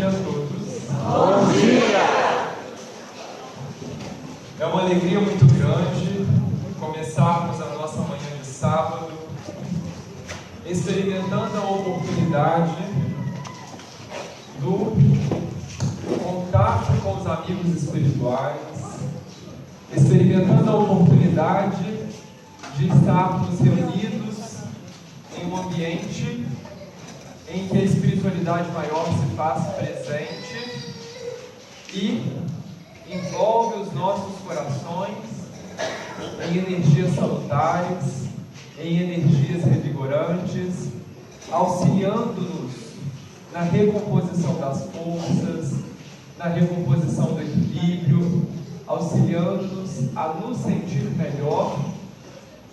dia a todos. Bom dia! É uma alegria muito grande começarmos a nossa manhã de sábado experimentando a oportunidade do contato com os amigos espirituais, experimentando a oportunidade de estarmos reunidos em um ambiente em que a espiritualidade maior se faz presente e envolve os nossos corações em energias salutares, em energias revigorantes, auxiliando-nos na recomposição das forças, na recomposição do equilíbrio, auxiliando-nos a nos sentir melhor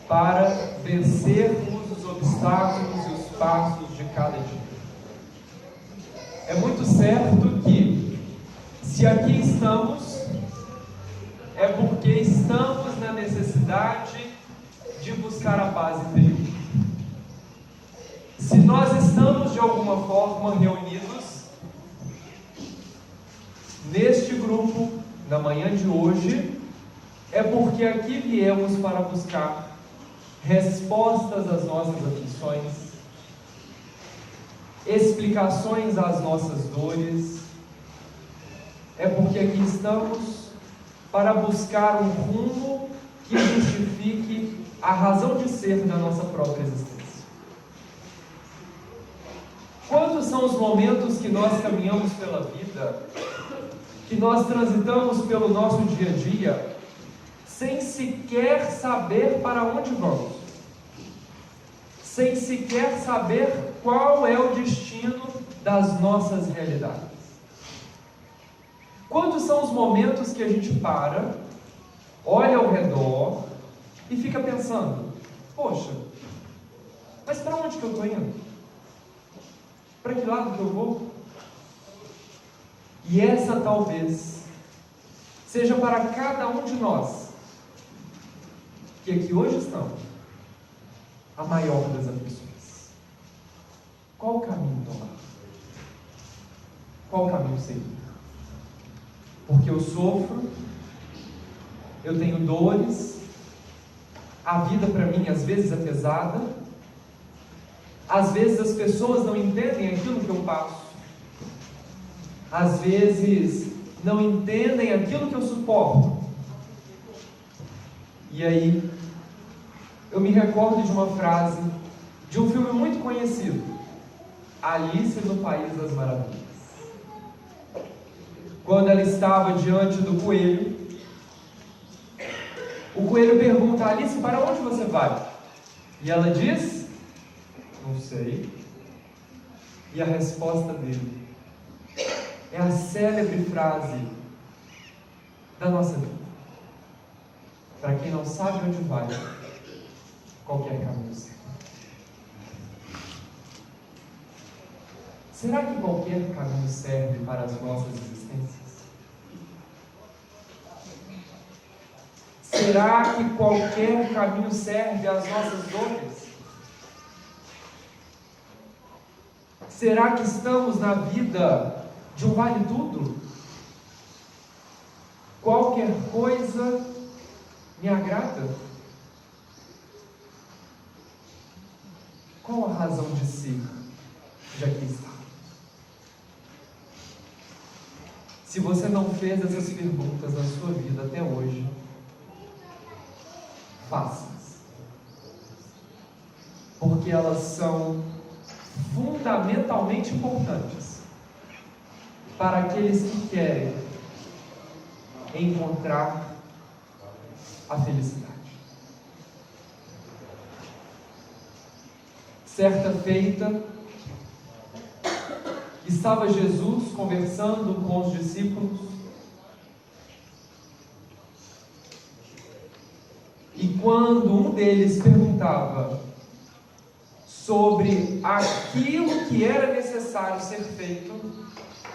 para vencermos os obstáculos e os passos de cada dia. É muito certo que, se aqui estamos, é porque estamos na necessidade de buscar a paz interior. Se nós estamos de alguma forma reunidos neste grupo, na manhã de hoje, é porque aqui viemos para buscar respostas às nossas aflições, explicações às nossas dores. É porque aqui estamos para buscar um rumo que justifique a razão de ser da nossa própria existência. Quantos são os momentos que nós caminhamos pela vida, que nós transitamos pelo nosso dia a dia, sem sequer saber para onde vamos, sem sequer saber qual é o destino das nossas realidades? Quantos são os momentos que a gente para, olha ao redor e fica pensando: poxa, mas para onde que eu estou indo? Para que lado que eu vou? E essa talvez seja para cada um de nós que aqui hoje estamos a maior das aflições. Qual o caminho tomar? Qual o caminho seguir? Porque eu sofro, eu tenho dores, a vida para mim às vezes é pesada, às vezes as pessoas não entendem aquilo que eu passo, às vezes não entendem aquilo que eu suporto. E aí, eu me recordo de uma frase de um filme muito conhecido, Alice no País das Maravilhas. Quando ela estava diante do coelho, o coelho pergunta: Alice, para onde você vai? E ela diz: não sei. E a resposta dele é a célebre frase da nossa vida: para quem não sabe onde vai, qualquer caminho serve. Será que qualquer caminho serve para as nossas existências? Será que qualquer caminho serve às nossas dores? Será que estamos na vida de um vale tudo? Qualquer coisa me agrada? Qual a razão de ser de aqui estar? Se você não fez essas perguntas na sua vida até hoje, faça-as, porque elas são fundamentalmente importantes para aqueles que querem encontrar a felicidade. Certa feita, estava Jesus conversando com os discípulos, e quando um deles perguntava sobre aquilo que era necessário ser feito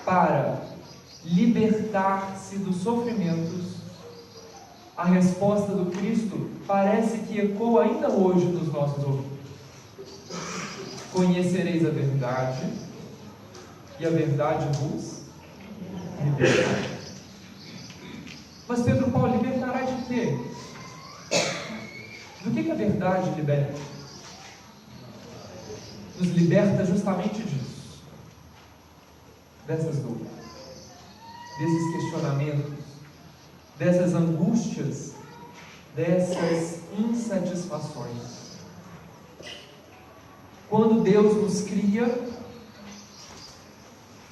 para libertar-se dos sofrimentos, a resposta do Cristo parece que ecoa ainda hoje nos nossos ouvidos: conhecereis a verdade, e a verdade vos libertar. Mas Pedro Paulo, libertará de quê? Do que a verdade liberta? Nos liberta justamente disso. Dessas dores, desses questionamentos, dessas angústias, dessas insatisfações. Quando Deus nos cria,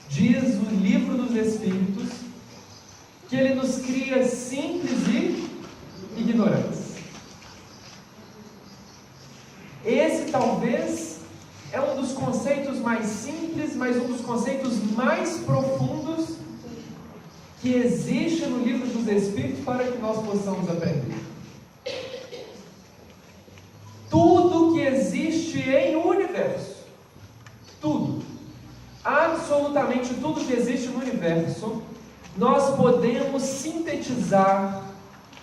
diz o livro dos Espíritos que Ele nos cria simples e ignorantes. Esse talvez é um dos conceitos mais simples, mas um dos conceitos mais profundos que existe no livro dos Espíritos para que nós possamos aprender. Tudo que existe em o universo, tudo, absolutamente tudo que existe no universo, nós podemos sintetizar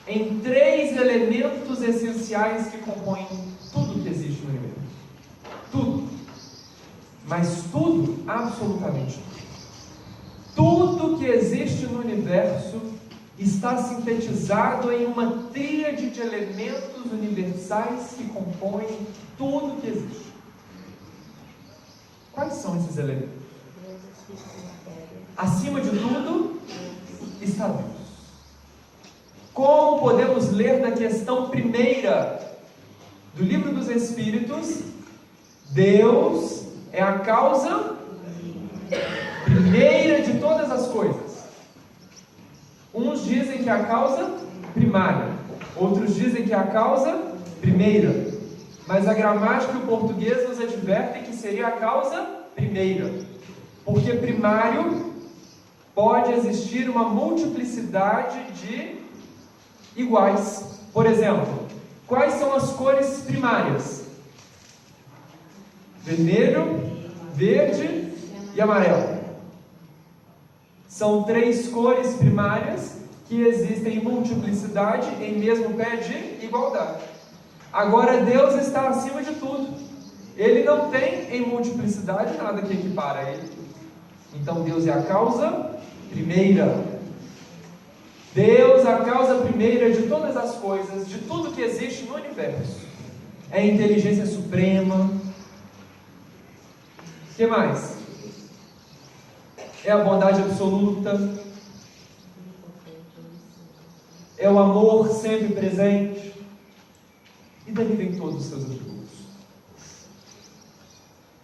em 3 elementos essenciais que compõem tudo que existe no universo. Tudo. Mas tudo, absolutamente tudo. Tudo que existe no universo está sintetizado em uma tríade de elementos universais que compõem tudo que existe. Quais são esses elementos? Acima de tudo, está Deus. Como podemos ler na questão primeira do Livro dos Espíritos, Deus é a causa primeira de todas as coisas. Uns dizem que é a causa primária, outros dizem que é a causa primeira, mas a gramática e o português nos advertem que seria a causa primeira, porque primário pode existir uma multiplicidade de iguais. Por exemplo, quais são as cores primárias? Vermelho, verde e amarelo. São 3 cores primárias que existem em multiplicidade em mesmo pé de igualdade. Agora Deus está acima de tudo. Ele não tem em multiplicidade nada que equipara a Ele. Então Deus é a causa primeira. Deus é a causa primeira de todas as coisas, de tudo que existe no universo. É a inteligência suprema. O que mais? É a bondade absoluta, é o amor sempre presente, e daí vem todos os seus atributos.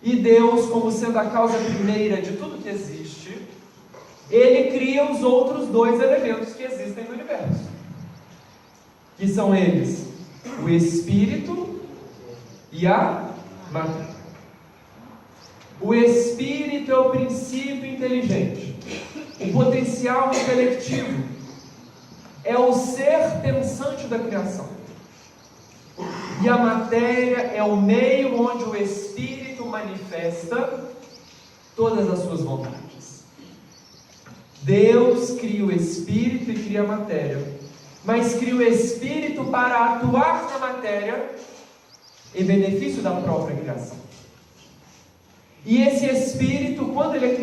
E Deus, como sendo a causa primeira de tudo que existe, Ele cria os outros 2 elementos que existem no universo, que são eles, o Espírito e a matéria. O Espírito é o princípio inteligente, o potencial intelectivo, é o ser pensante da criação. E a matéria é o meio onde o Espírito manifesta todas as suas vontades. Deus cria o Espírito e cria a matéria, mas cria o Espírito para atuar na matéria em benefício da própria criação. E esse Espírito, quando ele é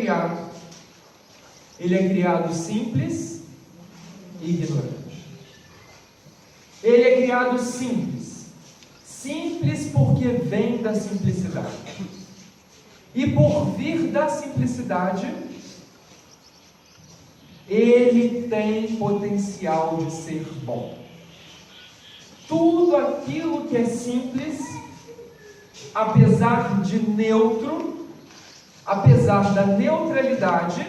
criado simples e ignorante. Ele é criado simples. Simples porque vem da simplicidade. E por vir da simplicidade, ele tem potencial de ser bom. Tudo aquilo que é simples, apesar de neutro, apesar da neutralidade,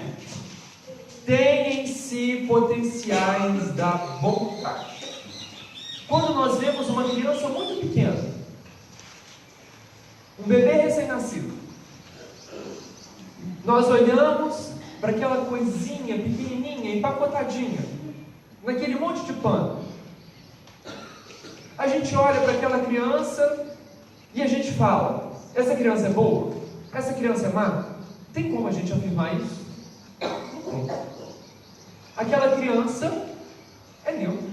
tem em si potenciais da bondade. Quando nós vemos uma criança muito pequena, um bebê recém-nascido, nós olhamos para aquela coisinha pequenininha, empacotadinha, naquele monte de pano. A gente olha para aquela criança e a gente fala: essa criança é boa? Essa criança é má? Tem como a gente afirmar isso? Não tem. Aquela criança é neutra.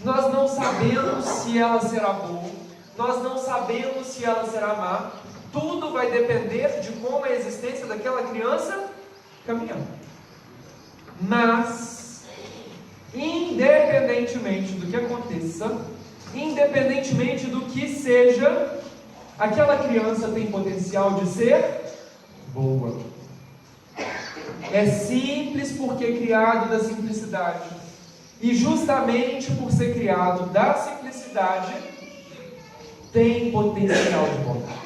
Nós não sabemos se ela será boa, nós não sabemos se ela será má. Tudo vai depender de como a existência daquela criança caminhar. Mas, independentemente do que aconteça, independentemente do que seja, aquela criança tem potencial de ser boa. É simples porque é criado da simplicidade. E justamente por ser criado da simplicidade, tem potencial de bondade.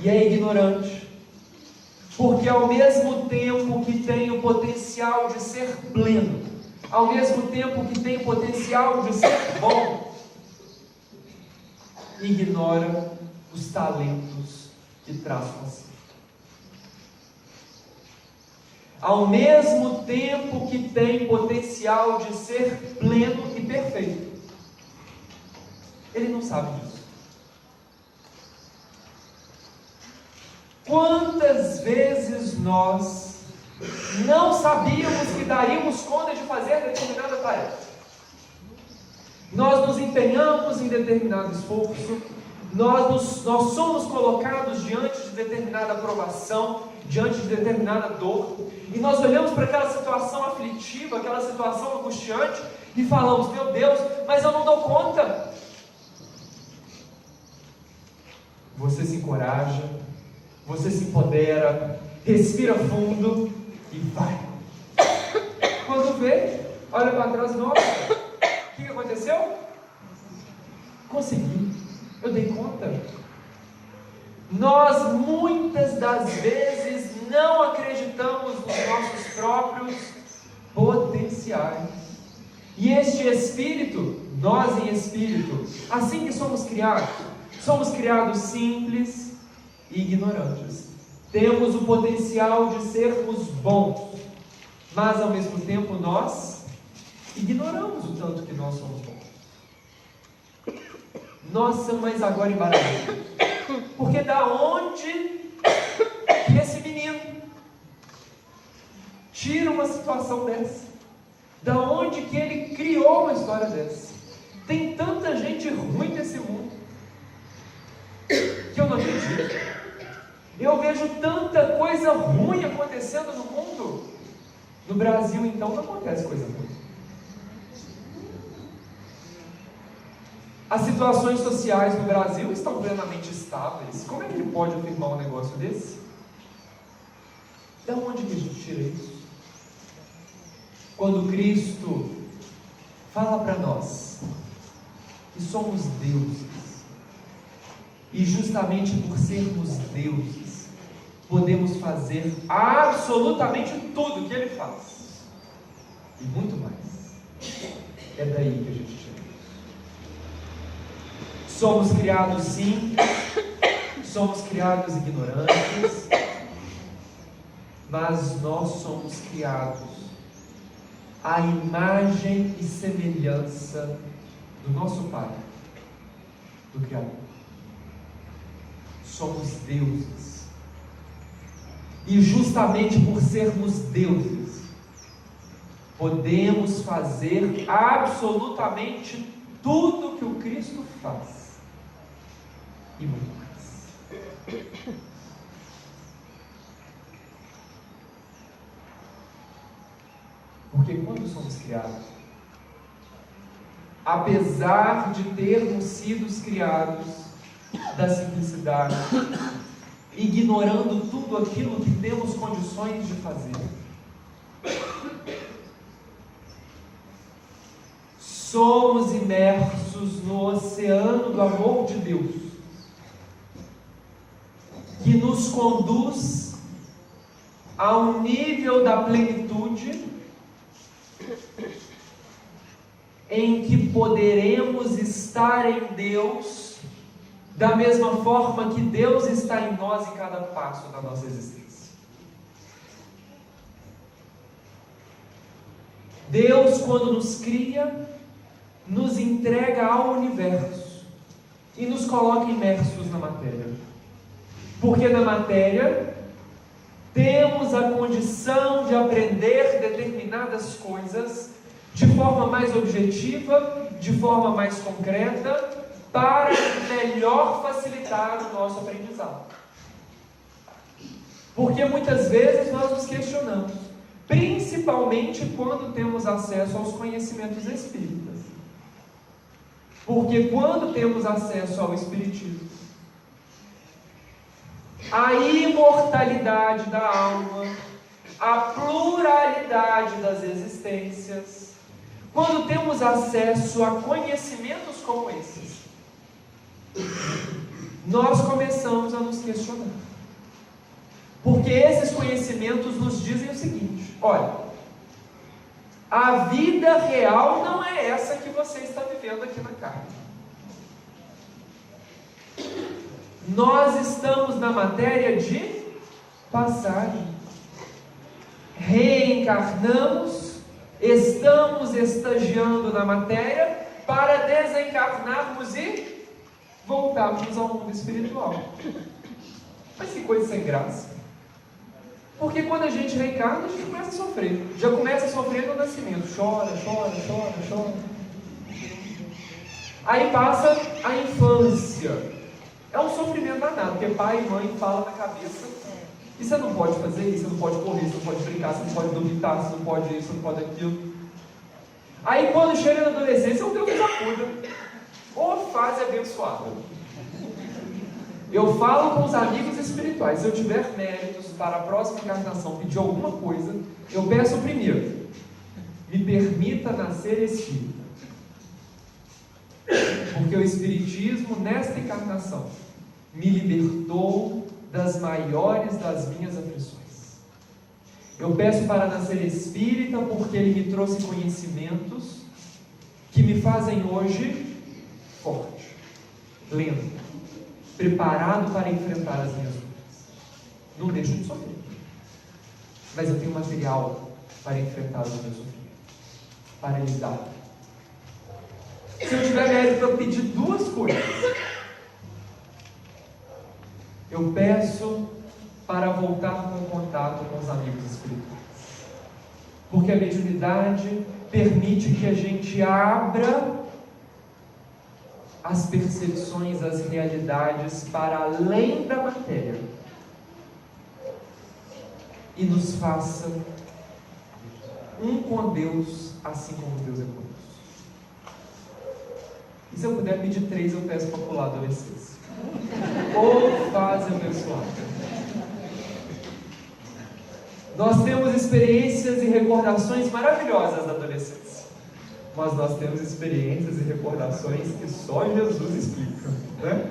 E é ignorante, porque ao mesmo tempo que tem o potencial de ser pleno, ao mesmo tempo que tem o potencial de ser bom, ignora os talentos que traz consigo. Ao mesmo tempo que tem potencial de ser pleno e perfeito, ele não sabe disso. Quantas vezes nós não sabíamos que daríamos conta de fazer determinada tarefa? Nós nos empenhamos em determinado esforço, nós somos colocados diante de determinada aprovação, diante de determinada dor, e nós olhamos para aquela situação aflitiva, aquela situação angustiante, e falamos: meu Deus, mas eu não dou conta. Você se encoraja, você se empodera, respira fundo e vai. Quando vê, olha para trás: nossa, o que aconteceu? Consegui, eu dei conta. Nós muitas das vezes não acreditamos nos nossos próprios potenciais. E este espírito, nós em espírito, assim que somos criados simples e ignorantes. Temos o potencial de sermos bons, mas ao mesmo tempo nós ignoramos o tanto que nós somos bons. Nossa, mas agora embaralhamos. Porque da onde esse menino tira uma situação dessa? Da onde que ele criou uma história dessa? Tem tanta gente ruim nesse mundo que eu não acredito. Eu vejo tanta coisa ruim acontecendo no mundo. No Brasil, então, não acontece coisa ruim. As situações sociais no Brasil estão plenamente estáveis. Como é que ele pode afirmar um negócio desse? De onde que a gente tira isso? Quando Cristo fala para nós que somos deuses, e justamente por sermos deuses, podemos fazer absolutamente tudo que Ele faz, e muito mais. É daí que a gente tira. Somos criados sim, somos criados ignorantes, mas nós somos criados à imagem e semelhança do nosso Pai, do Criador. Somos deuses, e justamente por sermos deuses, podemos fazer absolutamente tudo que o Cristo faz. E muito mais. Porque quando somos criados, apesar de termos sido criados da simplicidade, ignorando tudo aquilo que temos condições de fazer, somos imersos no oceano do amor de Deus, que nos conduz a um nível da plenitude em que poderemos estar em Deus da mesma forma que Deus está em nós em cada passo da nossa existência. Deus, quando nos cria, nos entrega ao universo e nos coloca imersos na matéria. Porque na matéria temos a condição de aprender determinadas coisas de forma mais objetiva, de forma mais concreta, para melhor facilitar o nosso aprendizado. Porque muitas vezes nós nos questionamos: Principalmente quando temos acesso aos conhecimentos espíritas. Porque quando temos acesso ao espiritismo, a imortalidade da alma, a pluralidade das existências, quando temos acesso a conhecimentos como esses, nós começamos a nos questionar. Porque esses conhecimentos nos dizem o seguinte: olha, a vida real não é essa que você está vivendo aqui na carne. Nós estamos na matéria de passagem. Reencarnamos, estamos estagiando na matéria para desencarnarmos e voltarmos ao mundo espiritual. Mas que coisa sem graça. Porque quando a gente reencarna, a gente começa a sofrer. Já começa a sofrer no nascimento. Chora. Aí passa a infância. É um sofrimento danado, porque pai e mãe falam na cabeça: e você não pode fazer isso, você não pode correr, você não pode brincar, você não pode dormitar, você não pode isso, você não pode aquilo. Aí quando chega na adolescência, o Deus nos acuda. Ô fase abençoada. Eu falo com os amigos espirituais: se eu tiver méritos para a próxima encarnação pedir alguma coisa, eu peço primeiro: me permita nascer espírita. Porque o espiritismo, nesta encarnação, me libertou das maiores das minhas aflições. Eu peço para nascer espírita porque ele me trouxe conhecimentos que me fazem hoje forte, lento, preparado para enfrentar as minhas lutas. Não deixo de sofrer, mas eu tenho material para enfrentar os meus sofrimentos, para lidar. Se eu tiver mérito para pedir duas coisas, eu peço para voltar com contato com os amigos espirituais. Porque a mediunidade permite que a gente abra as percepções, as realidades para além da matéria e nos faça um com Deus, assim como Deus é conosco. E se eu puder pedir 3, eu peço para pular a adolescência. Ou fase abençoada. Nós temos experiências e recordações maravilhosas da adolescência, mas nós temos experiências e recordações que só Jesus explica, né?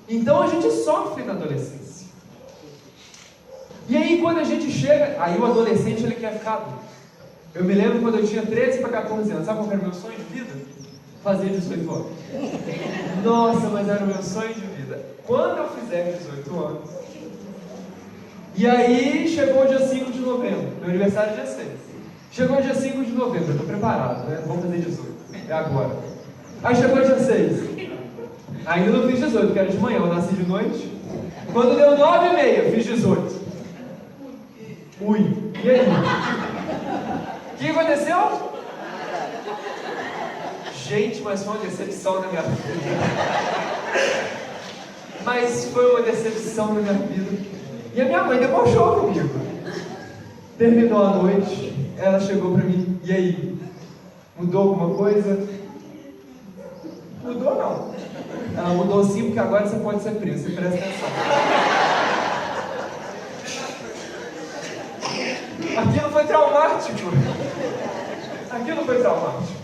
Então a gente sofre na adolescência. E aí quando a gente chega, aí o adolescente ele quer ficar adulto. Eu me lembro quando eu tinha 13 para 14 anos, sabe qual era o meu sonho de vida? Fazer 18 anos. Nossa, mas era o meu sonho de vida. Quando eu fizer 18 anos, e aí chegou o dia 5 de novembro, meu aniversário é dia 6. Chegou o dia 5 de novembro, eu estou preparado, né? Vou fazer 18, é agora. Aí chegou o dia 6, ainda não fiz 18, porque era de manhã, eu nasci de noite. Quando deu 9h30, fiz 18. Ui, e aí? O que aconteceu? Gente, mas foi uma decepção na minha vida. Mas foi uma decepção na minha vida. E a minha mãe debochou comigo. Terminou a noite, ela chegou pra mim: e aí? Mudou alguma coisa? Mudou não. Ela mudou sim, porque agora você pode ser preso, você presta atenção. Aquilo foi traumático. Aquilo foi traumático.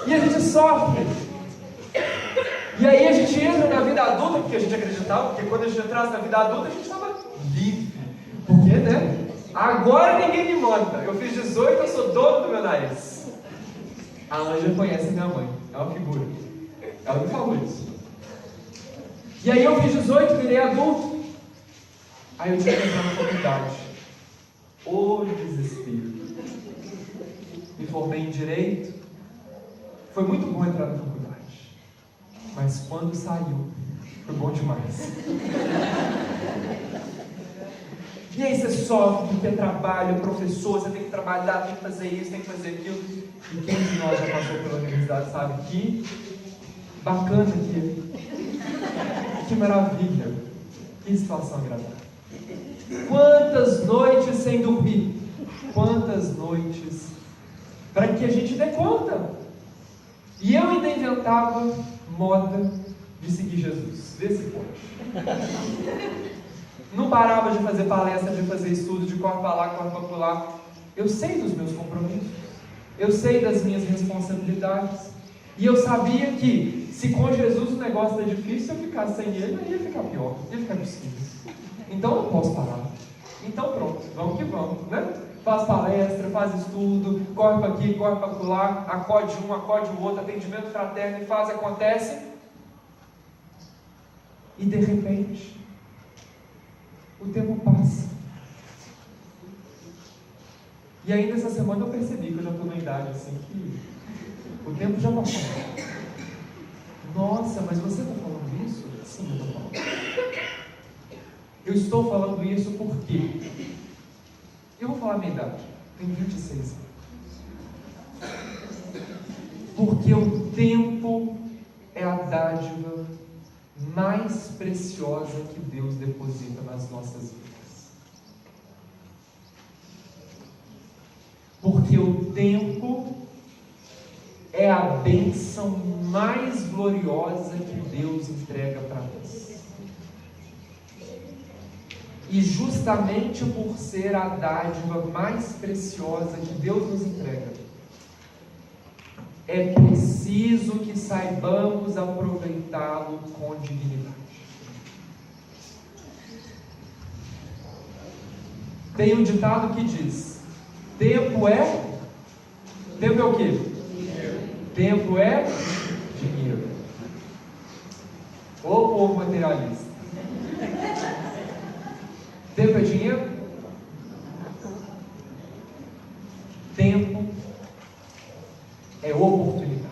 E a gente sofre. E aí a gente entra na vida adulta, porque a gente acreditava, porque quando a gente entrasse na vida adulta, a gente estava livre. Porque, né? Agora ninguém me manda. Eu fiz 18, eu sou dono do meu nariz. A Ângela conhece minha mãe, é uma figura. Ela me falou isso. E aí eu fiz 18, virei adulto. Aí eu tive que entrar na faculdade. O desespero. Me formei em Direito. Foi muito bom entrar na faculdade. Mas quando saiu, foi bom demais. E aí você sofre, porque é trabalho, é professor, você tem que trabalhar, tem que fazer isso, tem que fazer aquilo. E quem de nós já passou pela universidade sabe que bacana aqui. Que maravilha. Que situação agradável. Quantas noites sem dormir? Quantas noites para que a gente dê conta? E eu ainda inventava moda de seguir Jesus. Vê se pode. Não parava de fazer palestra, de fazer estudo, de corre para lá, corre para lá. Eu sei dos meus compromissos. Eu sei das minhas responsabilidades. E eu sabia que se com Jesus o negócio é difícil, se eu ficasse sem Ele, aí ia ficar pior, ia ficar possível. Então eu não posso parar. Então pronto, vamos que vamos, né? Faz palestra, faz estudo, corre para aqui, corre para lá, acode um, acode o outro, atendimento fraterno, e faz, acontece. E de repente, o tempo passa. E ainda essa semana eu percebi que eu já estou numa idade assim que o tempo já passou. Nossa, mas você está falando isso? Sim, eu estou falando. Eu estou falando isso porque eu vou falar a minha idade. Tenho 26 anos. Porque o tempo é a dádiva mais preciosa que Deus deposita nas nossas vidas. Porque o tempo é a bênção mais gloriosa que Deus entrega para nós. E justamente por ser a dádiva mais preciosa que Deus nos entrega, é preciso que saibamos aproveitá-lo com dignidade. Tem um ditado que diz: tempo é o quê? Tempo é dinheiro. Ô povo materialista. Tempo é dinheiro? Tempo é oportunidade.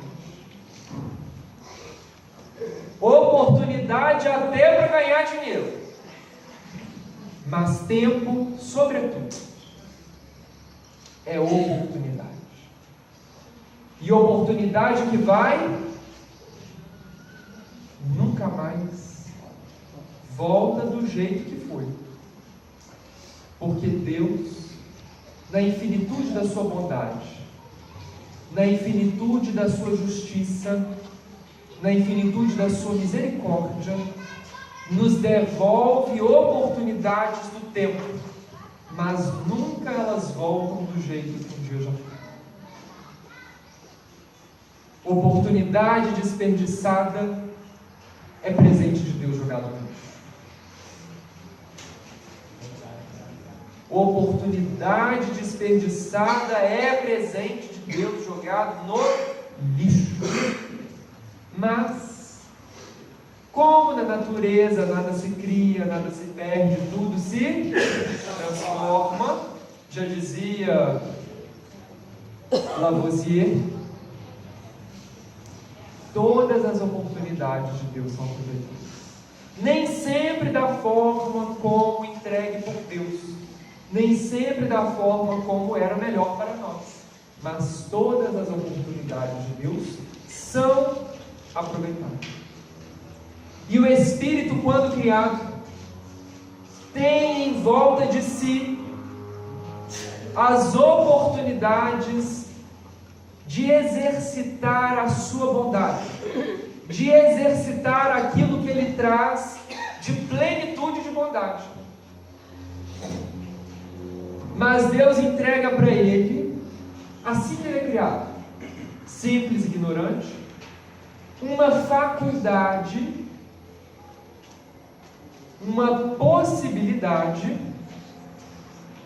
Oportunidade até para ganhar dinheiro. Mas tempo, sobretudo, é oportunidade. E oportunidade que vai nunca mais volta do jeito que foi. Porque Deus, na infinitude da sua bondade, na infinitude da sua justiça, na infinitude da sua misericórdia, nos devolve oportunidades do tempo, mas nunca elas voltam do jeito que um dia já foi. Oportunidade desperdiçada é presente de Deus jogado no lixo. Oportunidade desperdiçada é presente de Deus jogado no lixo. Mas, como na natureza nada se cria, nada se perde, tudo se transforma, já dizia Lavoisier, todas as oportunidades de Deus são aproveitadas. Nem sempre da forma como entregue por Deus, nem sempre da forma como era melhor para nós, mas todas as oportunidades de Deus são aproveitadas. E o Espírito, quando criado, tem em volta de si as oportunidades de exercitar a sua bondade, de exercitar aquilo que Ele traz de plenitude de bondade. Mas Deus entrega para ele, assim que ele é criado, simples e ignorante, uma faculdade, uma possibilidade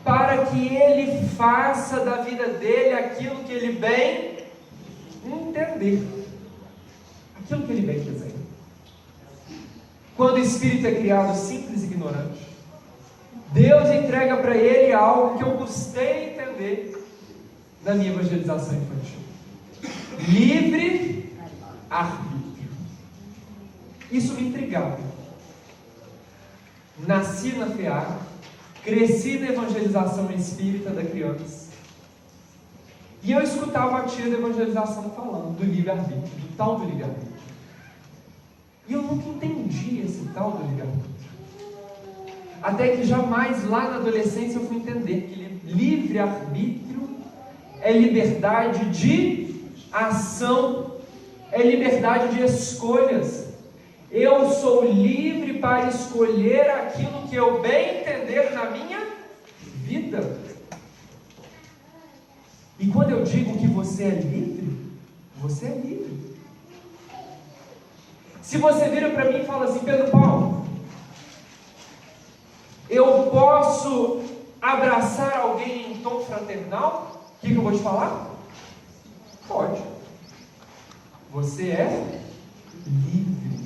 para que ele faça da vida dele aquilo que ele bem entender, aquilo que ele bem quiser. Quando o espírito é criado simples e ignorante, Deus entrega para ele algo que eu custei entender na minha evangelização infantil: livre arbítrio. Isso me intrigava. Nasci na FEAC, cresci na evangelização espírita da criança, e eu escutava a tia da evangelização falando do livre-arbítrio, do tal do livre-arbítrio. E eu nunca entendi esse tal do livre-arbítrio. Até que jamais lá na adolescência eu fui entender que livre-arbítrio é liberdade de ação, é liberdade de escolhas. Eu sou livre para escolher aquilo que eu bem entender na minha vida. E quando eu digo que você é livre, você é livre. Se você vira para mim e fala assim: Pedro Paulo, eu posso abraçar alguém em tom fraternal? O que eu vou te falar? Pode. Você é livre.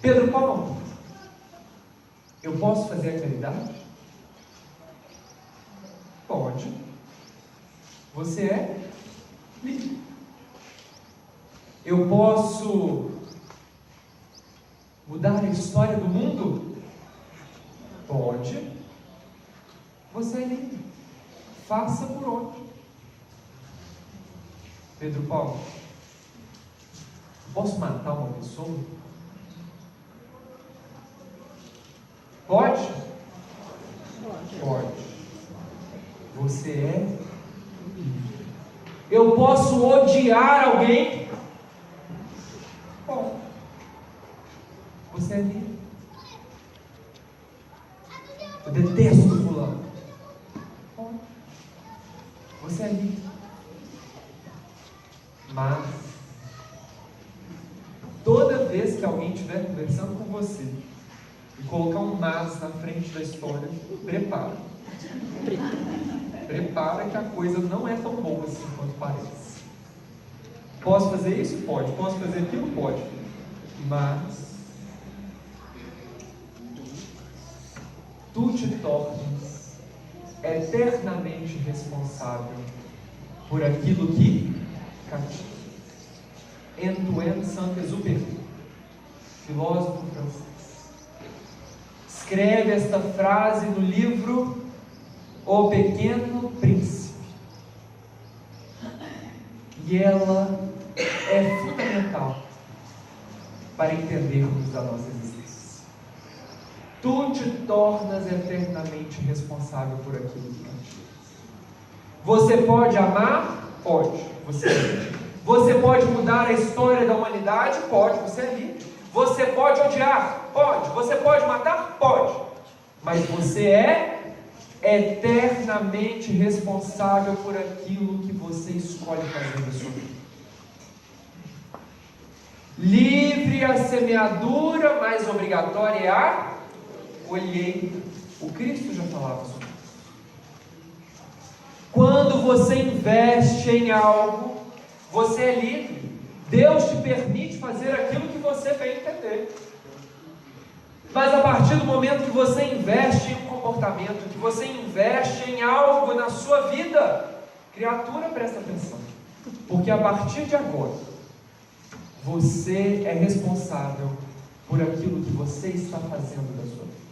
Pedro Paulo, eu posso fazer a caridade? Pode. Você é livre. Eu posso mudar a história do mundo? Pode. Você é livre. Faça por onde. Pedro Paulo, posso matar uma pessoa? Pode? Pode. Você é livre. Eu posso odiar alguém? Pode. Você é livre. Eu detesto fulano. Pode. Você é livre. Mas toda vez que alguém estiver conversando com você e colocar um mas na frente da história, prepara que a coisa não é tão boa assim quanto parece. Posso fazer isso? Pode. Posso fazer aquilo? Pode. Mas tu te tornas eternamente responsável por aquilo que cativa. Antoine Saint-Exupéry, filósofo francês, escreve esta frase no livro O Pequeno Príncipe, e ela é fundamental para entendermos a nossa existência. Tu te tornas eternamente responsável por aquilo que cativa. Você pode amar? Pode. Você pode mudar a história da humanidade? Pode. Você é livre. Você pode odiar? Pode. Você pode matar? Pode. Mas você é eternamente responsável por aquilo que você escolhe fazer na sua vida. Livre a semeadura, mas obrigatória é a colheita. O Cristo já falava sobre isso. Quando você investe em algo, você é livre. Deus te permite fazer aquilo que você bem entender. Mas a partir do momento que você investe em um comportamento, que você investe em algo na sua vida, criatura, presta atenção. Porque a partir de agora, você é responsável por aquilo que você está fazendo da sua vida.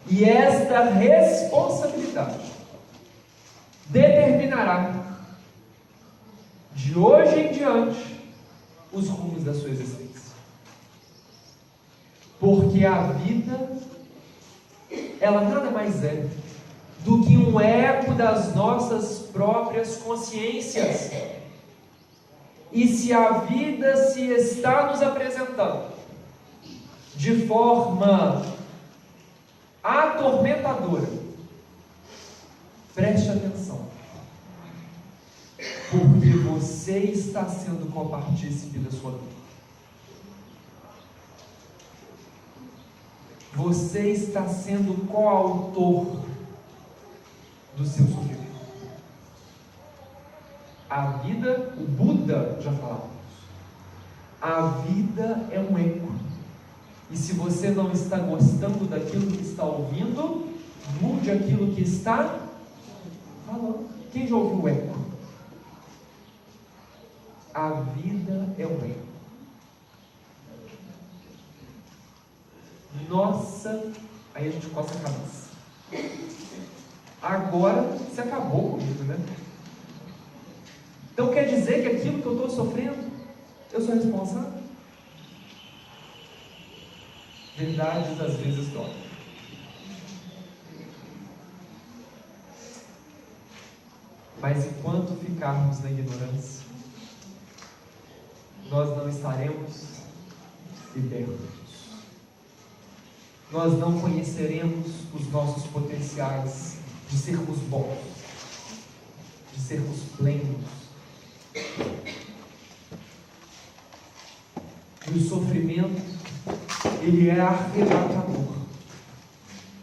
E esta responsabilidade determinará, de hoje em diante, os rumos da sua existência. Porque a vida, ela nada mais é do que um eco das nossas próprias consciências. E se a vida se está nos apresentando de forma atormentadora, preste atenção, porque você está sendo copartícipe da sua vida. Você está sendo coautor do seu sofrimento. A vida, o Buda já falava isso. A vida é um eco. E se você não está gostando daquilo que está ouvindo, mude aquilo que está falando. Quem já ouviu o eco? A vida é um eco. Nossa, aí a gente coça a cabeça. Agora você acabou comigo, né? Então quer dizer que aquilo que eu estou sofrendo, eu sou responsável? Verdades às vezes dói. Mas enquanto ficarmos na ignorância, nós não estaremos libertos. Nós não conheceremos os nossos potenciais de sermos bons, de sermos plenos. E o sofrimento, ele é arrebatador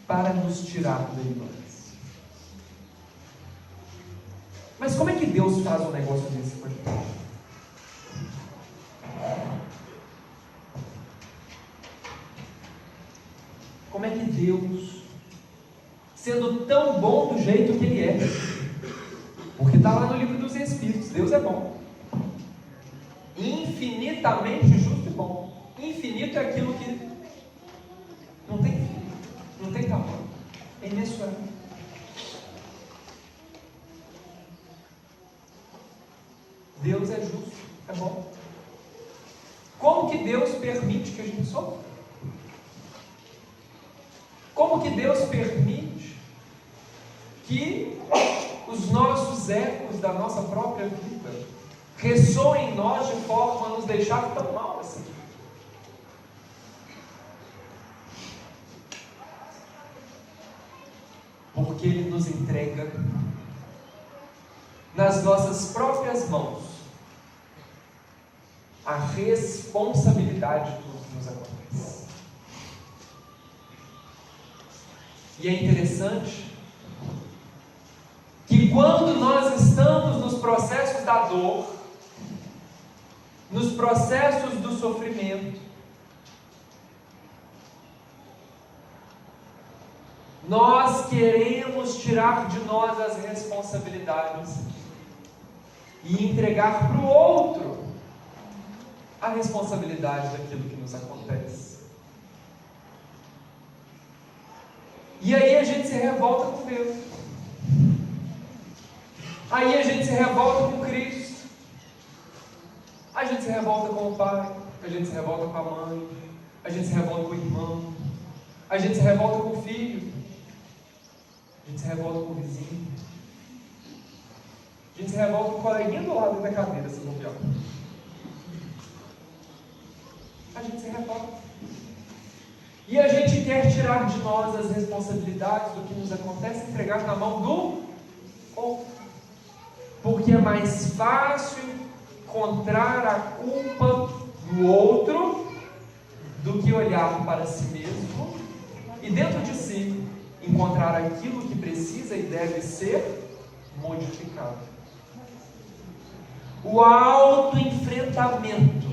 para nos tirar da ignorância. Mas como é que Deus faz um negócio desse com a gente? Como é que Deus, sendo tão bom do jeito que Ele é, porque está lá no livro dos Espíritos, Deus é bom, infinitamente justo e bom. Infinito é aquilo que não tem fim, não tem tamanho, é imensurável. Deus é justo, é bom. Como que Deus permite que a gente sofra? Como que Deus permite que os nossos ecos da nossa própria vida ressoem em nós de forma a nos deixar tão mal assim? Porque Ele nos entrega nas nossas próprias mãos a responsabilidade de tudo que nos acontece. E é interessante que quando nós estamos nos processos da dor, nos processos do sofrimento, nós queremos tirar de nós as responsabilidades e entregar para o outro a responsabilidade daquilo que nos acontece. E aí a gente se revolta com Deus. Aí a gente se revolta com Cristo. A gente se revolta com o pai. A gente se revolta com a mãe. A gente se revolta com o irmão. A gente se revolta com o filho. A gente se revolta com o vizinho. A gente se revolta com o coleguinha do lado da cadeira, se não pior. A gente se revolta. E a gente quer tirar de nós as responsabilidades do que nos acontece e entregar na mão do outro. Porque é mais fácil encontrar a culpa no outro do que olhar para si mesmo e dentro de si encontrar aquilo que precisa e deve ser modificado. O autoenfrentamento,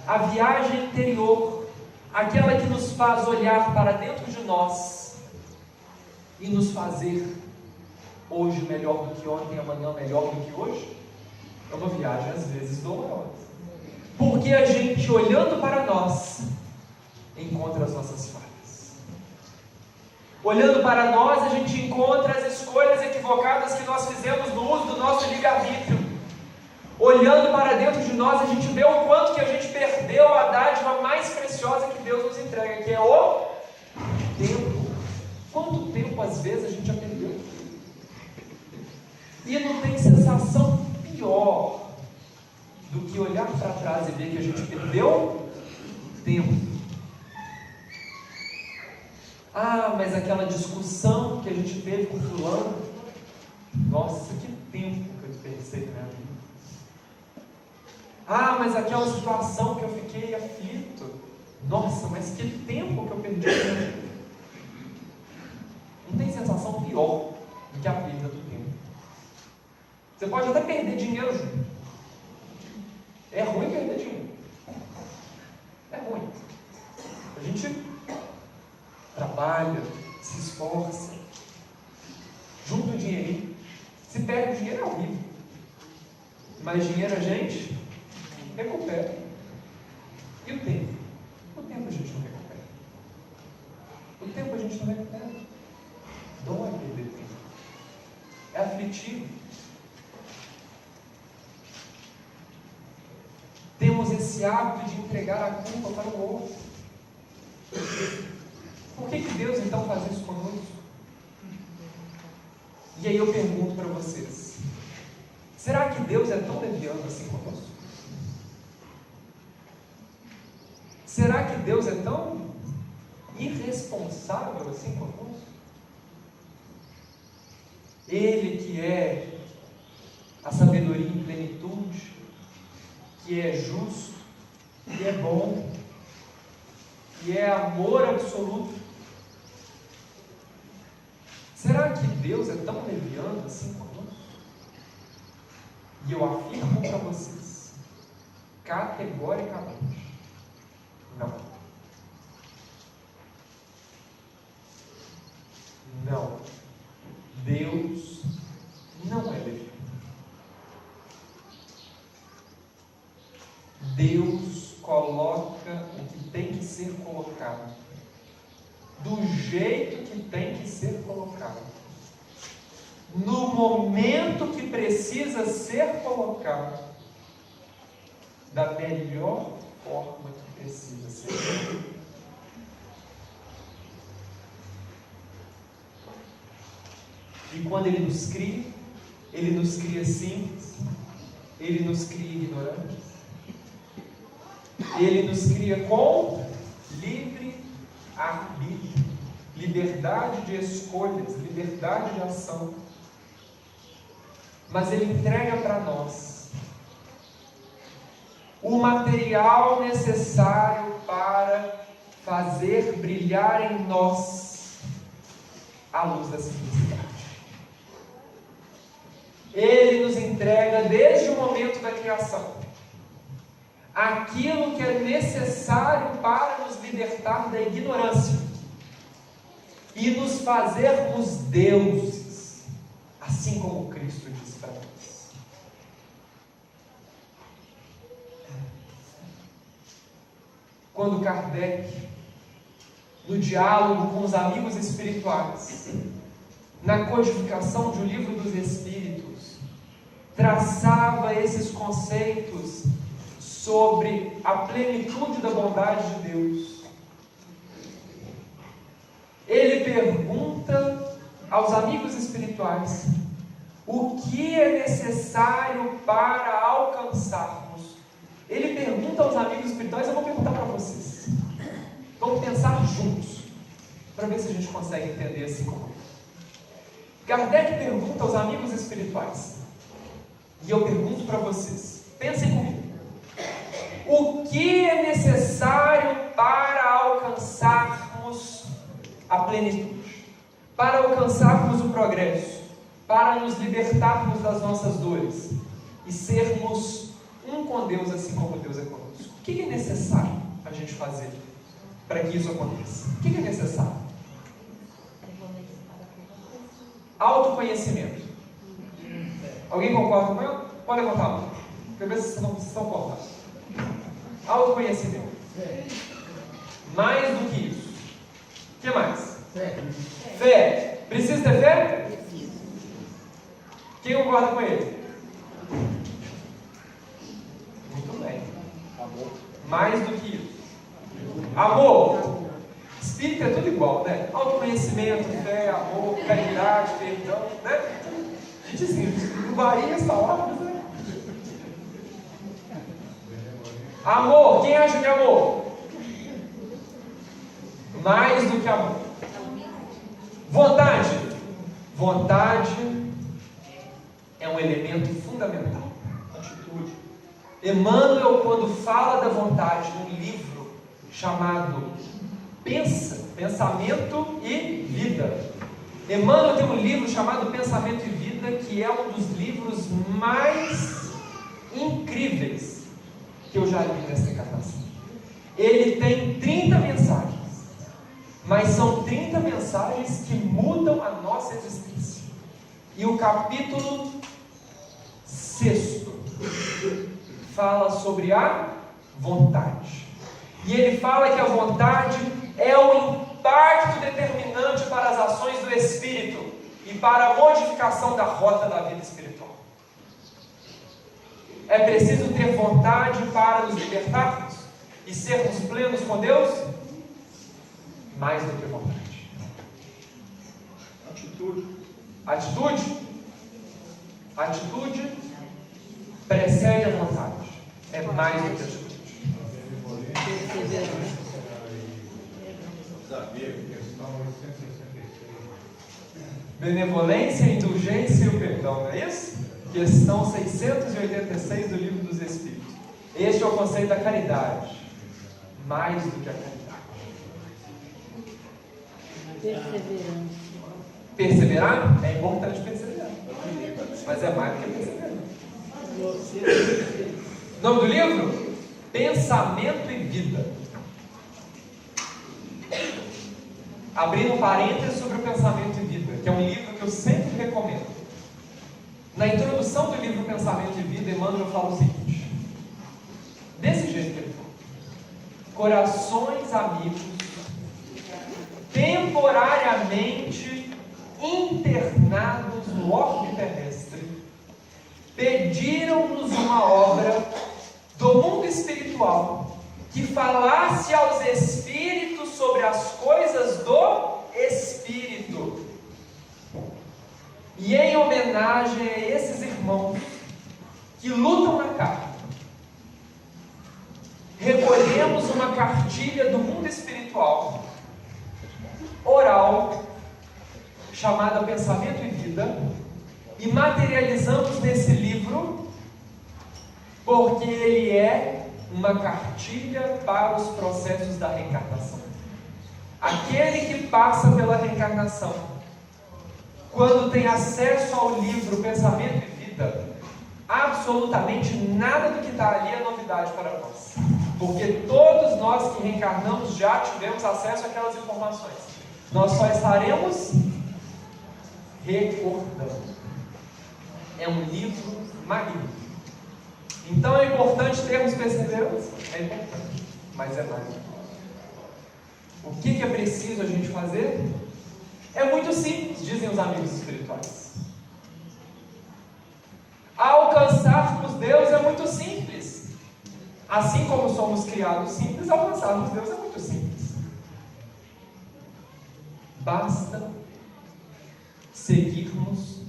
a viagem interior, aquela que nos faz olhar para dentro de nós e nos fazer hoje melhor do que ontem, amanhã melhor do que hoje, é uma viagem às vezes dolorosa. Porque a gente, olhando para nós, encontra as nossas falhas. Olhando para nós, a gente encontra as escolhas equivocadas que nós fizemos no uso do nosso livre-arbítrio. Olhando para dentro de nós, a gente vê o quanto que a gente perdeu a dádiva mais preciosa que Deus nos entrega, que é o tempo. Quanto tempo, às vezes, a gente já perdeu? E não tem sensação pior do que olhar para trás e ver que a gente perdeu tempo. Ah, mas aquela discussão que a gente teve com fulano, nossa, que tempo que eu desperdicei na minha vida. Ah, mas aquela situação que eu fiquei aflito, nossa, mas que tempo que eu perdi. Não tem sensação pior do que a perda do tempo. Você pode até perder dinheiro junto. É ruim perder dinheiro. É ruim. A gente trabalha, se esforça, junta o dinheirinho. Se perde o dinheiro é horrível. Mas dinheiro a gente recupera. E o tempo? O tempo a gente não recupera. O tempo a gente não recupera. Dói perder tempo. É aflitivo. Temos esse hábito de entregar a culpa para o outro. Por que Deus então faz isso conosco? E aí eu pergunto para vocês, será que Deus é tão leviano assim conosco? Será que Deus é tão irresponsável assim conosco? Ele que é a sabedoria em plenitude, que é justo, que é bom, que é amor absoluto. Será que Deus é tão leviano assim conosco? E eu afirmo para vocês, categoricamente, não. Não. Deus não é leviano. Deus coloca o que tem que ser colocado, do jeito que tem que ser colocado, no momento que precisa ser colocado, da melhor forma que precisa ser. E quando Ele nos cria simples, Ele nos cria ignorantes, Ele nos cria com livre arbítrio, liberdade de escolhas, liberdade de ação. Mas Ele entrega para nós o material necessário para fazer brilhar em nós a luz da simplicidade. Ele nos entrega desde o momento da criação aquilo que é necessário para nos libertar da ignorância e nos fazermos deuses, assim como Cristo disse para nós. Quando Kardec, no diálogo com os amigos espirituais, na codificação de O Livro dos Espíritos, traçava esses conceitos sobre a plenitude da bondade de Deus, ele pergunta aos amigos espirituais o que é necessário para alcançarmos. Ele pergunta aos amigos espirituais, eu vou perguntar para vocês. Vamos pensar juntos, para ver se a gente consegue entender assim como ele. Kardec pergunta aos amigos espirituais, e eu pergunto para vocês, pensem comigo. O que é necessário para alcançarmos a plenitude? Para alcançarmos o progresso? Para nos libertarmos das nossas dores? E sermos um com Deus, assim como Deus é conosco? O que é necessário a gente fazer para que isso aconteça? O que é necessário? Autoconhecimento. Alguém concorda com eu? Pode levantar a mão. Quero ver se vocês estão concordados. Autoconhecimento. Mais do que isso. O que mais? Fé. Precisa ter fé? Preciso. Quem concorda com ele? Muito bem. Amor. Mais do que isso. Amor. Espírito é tudo igual, né? Autoconhecimento, fé, amor, caridade, perdão, né? A gente assim, não varia as palavras, né? Amor, quem acha que é amor? Mais do que amor. Vontade. Vontade é um elemento fundamental. Atitude. Emmanuel, quando fala da vontade num livro chamado Pensamento e Vida. Emmanuel tem um livro chamado Pensamento e Vida, que é um dos livros mais incríveis que eu já li nessa encarnação. Ele tem 30 mensagens, mas são 30 mensagens que mudam a nossa existência. E o capítulo 6 fala sobre a vontade. E ele fala que a vontade é o impacto determinante para as ações do Espírito e para a modificação da rota da vida espiritual. É preciso ter vontade para nos libertarmos e sermos plenos com Deus? mais do que vontade. Atitude precede a vontade. É mais do que atitude. Benevolência, indulgência e o perdão, não é isso? Questão 686 do Livro dos Espíritos. Este é o conceito da caridade. Mais do que a caridade. Perseverar? É importante perseverar. Mas é mais do que perseverar. Nome do livro? Pensamento e Vida. Abrindo um parênteses sobre o Pensamento e Vida, que é um livro que eu sempre recomendo. Na introdução do livro Pensamento e Vida, Emmanuel fala o seguinte: desse jeito que ele fala: corações amigos, temporariamente internados no orbe terrestre, pediram-nos uma obra do mundo espiritual que falasse aos espíritos sobre as coisas do espírito. E em homenagem a esses irmãos que lutam na carne, recolhemos uma cartilha do mundo espiritual oral chamada Pensamento e Vida e materializamos nesse livro porque ele é uma cartilha para os processos da reencarnação. Aquele que passa pela reencarnação, quando tem acesso ao livro Pensamento e Vida, absolutamente nada do que está ali é novidade para nós, porque todos nós que reencarnamos já tivemos acesso àquelas informações. Nós só estaremos recordando. É um livro magnífico. Então é importante termos perseverança? É importante, mas é mais. O que é preciso a gente fazer? É muito simples, dizem os amigos espirituais. Alcançarmos Deus é muito simples. Assim como somos criados simples, alcançarmos Deus é muito simples. Basta seguirmos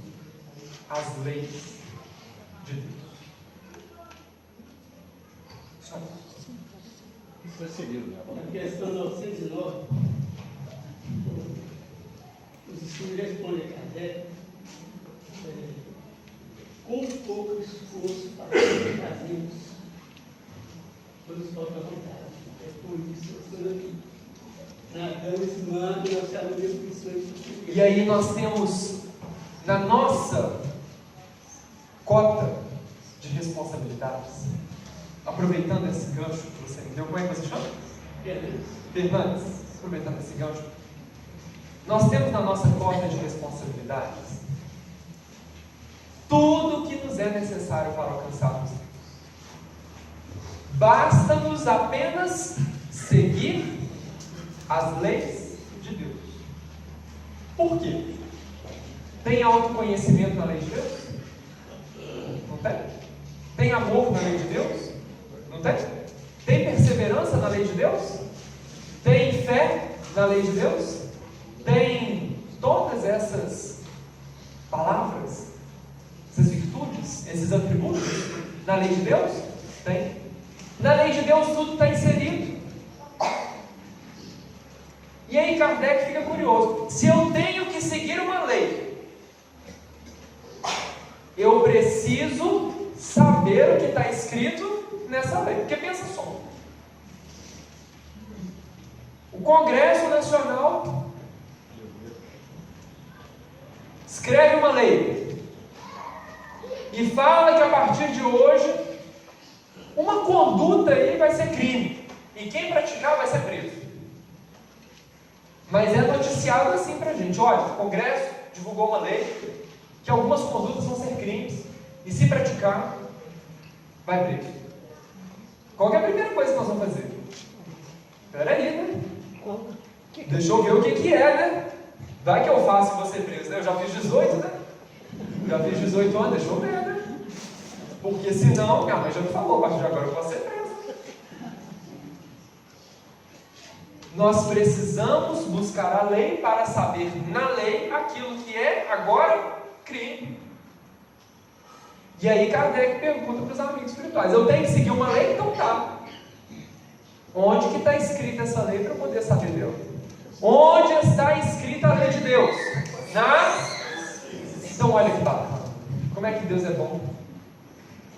as leis de Deus. Só isso. Foi seguido, né? Na questão 909, os estudos respondem a Kardec com pouco esforço para fazermos quando falta vontade. É por isso que eu estou aqui. Nadando esse mar, nós sabemos que isso é. E aí nós temos na nossa cota de responsabilidades, aproveitando esse gancho que você me deu, como é que você chama? Fernandes, aproveitando esse gancho, nós temos na nossa cota de responsabilidades tudo o que nos é necessário para alcançarmos Deus. Basta-nos apenas seguir as leis de Deus. Por quê? Tem autoconhecimento na lei de Deus? Não tem? Tem amor na lei de Deus? Não tem? Tem perseverança na lei de Deus? Tem fé na lei de Deus? Tem todas essas palavras, essas virtudes, esses atributos na lei de Deus? Tem. Na lei de Deus tudo está inserido. E aí Kardec fica curioso. Se eu tenho que seguir uma lei, eu preciso saber o que está escrito nessa lei. Porque pensa só. O Congresso Nacional escreve uma lei e fala que a partir de hoje uma conduta aí vai ser crime e quem praticar vai ser preso. Mas é noticiado assim pra gente: olha, o Congresso divulgou uma lei que algumas condutas vão ser crimes e se praticar vai preso. Qual que é a primeira coisa que nós vamos fazer? Peraí, né? Deixa eu ver o que é, né? Vai que eu faço e vou ser preso, né? Eu já fiz 18, né? Já fiz 18 anos, deixa eu ver, né? Porque senão, minha mãe já me falou, a partir de agora eu posso ser preso. Nós precisamos buscar a lei para saber na lei aquilo que é agora crime. E aí Kardec pergunta para os amigos espirituais: eu tenho que seguir uma lei? Então tá. Onde que está escrita essa lei para eu poder saber dela? Onde está escrita a lei de Deus? Então olha que bacana. Como é que Deus é bom?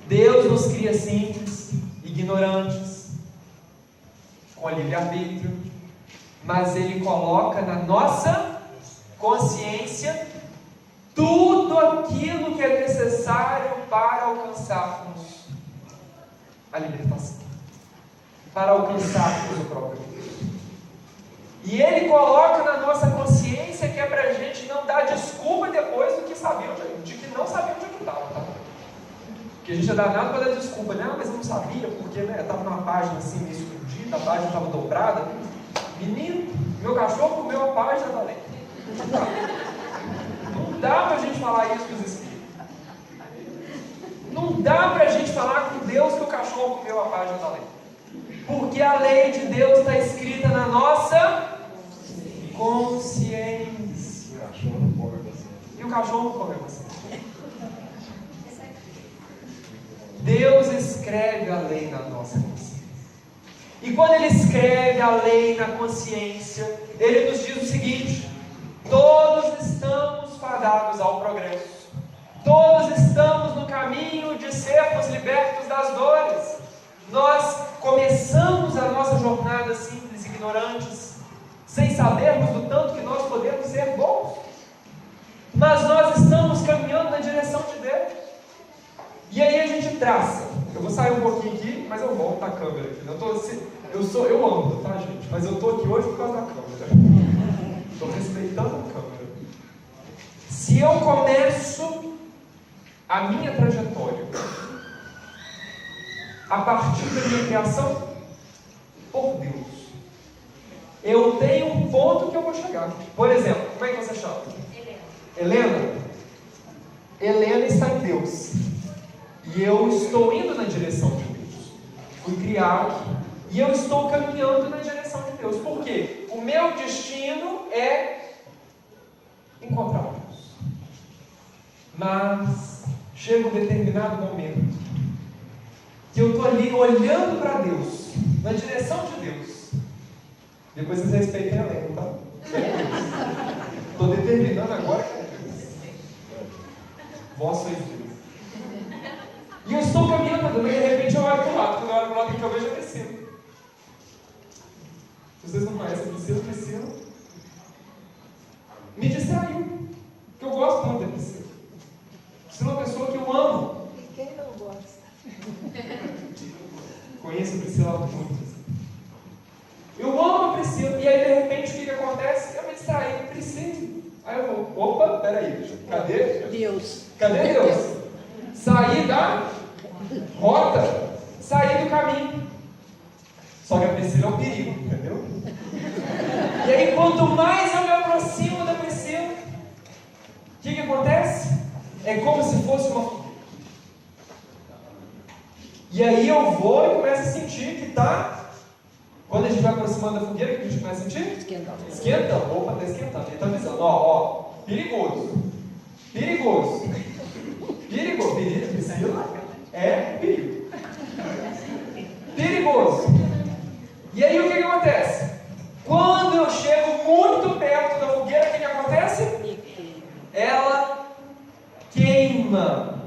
Deus nos cria simples, ignorantes, com livre-arbítrio, mas Ele coloca na nossa consciência tudo aquilo que é necessário para alcançarmos a libertação, para alcançarmos o próprio Deus. E Ele coloca na nossa consciência que é para a gente não dar desculpa depois do que sabia, de que não sabia onde estava, tá? Porque a gente é danado para dar desculpa, né? Mas eu não sabia, porque estava numa página assim, meio escondida, a página estava dobrada. Menino, meu cachorro comeu a página da lei. Não dá para a gente falar isso com os espíritos. Não dá para a gente falar com Deus que o cachorro comeu a página da lei. Porque a lei de Deus está escrita na nossa consciência. E o cachorro não come você. Deus escreve a lei na nossa consciência. E quando Ele escreve a lei na consciência, Ele nos diz o seguinte: todos estamos fadados ao progresso. Todos estamos no caminho de sermos libertos das dores. Nós começamos a nossa jornada simples, ignorantes, sem sabermos do tanto que nós podemos ser bons. Mas nós estamos caminhando na direção de Deus. E aí a gente traça. Eu vou sair um pouquinho aqui, mas eu volto à câmera aqui. Eu ando, tá, gente? Mas eu estou aqui hoje por causa da câmera. Estou respeitando a câmera. Se eu começo a minha trajetória a partir da minha criação, por Deus, eu tenho um ponto que eu vou chegar. Por exemplo, como é que você chama? Helena. Helena está em Deus. E eu estou indo na direção de Deus. Fui criado e eu estou caminhando na direção de Deus. Por quê? O meu destino é encontrar Deus. Mas chega um determinado momento que eu estou ali olhando para Deus, na direção de Deus. Depois vocês respeitem a lei, tá? Estou determinando agora que é Deus. Vós sois Deus. E eu estou caminhando, também de repente eu olho para o lado. Quando eu olho para o lado, que eu vejo a Priscila. Se vocês não conhecem a Priscila, me distraiu. Porque eu gosto muito da Priscila. Priscila é uma pessoa que eu amo. E quem não gosta? Conheço a Priscila muito. Eu amo a Priscila. E aí, de repente, o que acontece? Eu me distraí. Priscila. Aí eu vou, opa, peraí. Cadê? Deus. Cadê Deus? Saí da rota, saí do caminho. Só que a Priscila é um perigo, entendeu? E aí, quanto mais eu me aproximo da Priscila, o que acontece? É como se fosse uma fogueira. E aí eu vou e começo a sentir que está. Quando a gente vai aproximando da fogueira, o que a gente começa a sentir? Esquentando. Esquentando. Opa, está esquentando. Ele está avisando. Ó, perigoso. Perigoso. Perigoso. Perigo, Priscila. É perigo. Perigoso. E aí o que acontece? Quando eu chego muito perto da fogueira, o que acontece? Ela queima.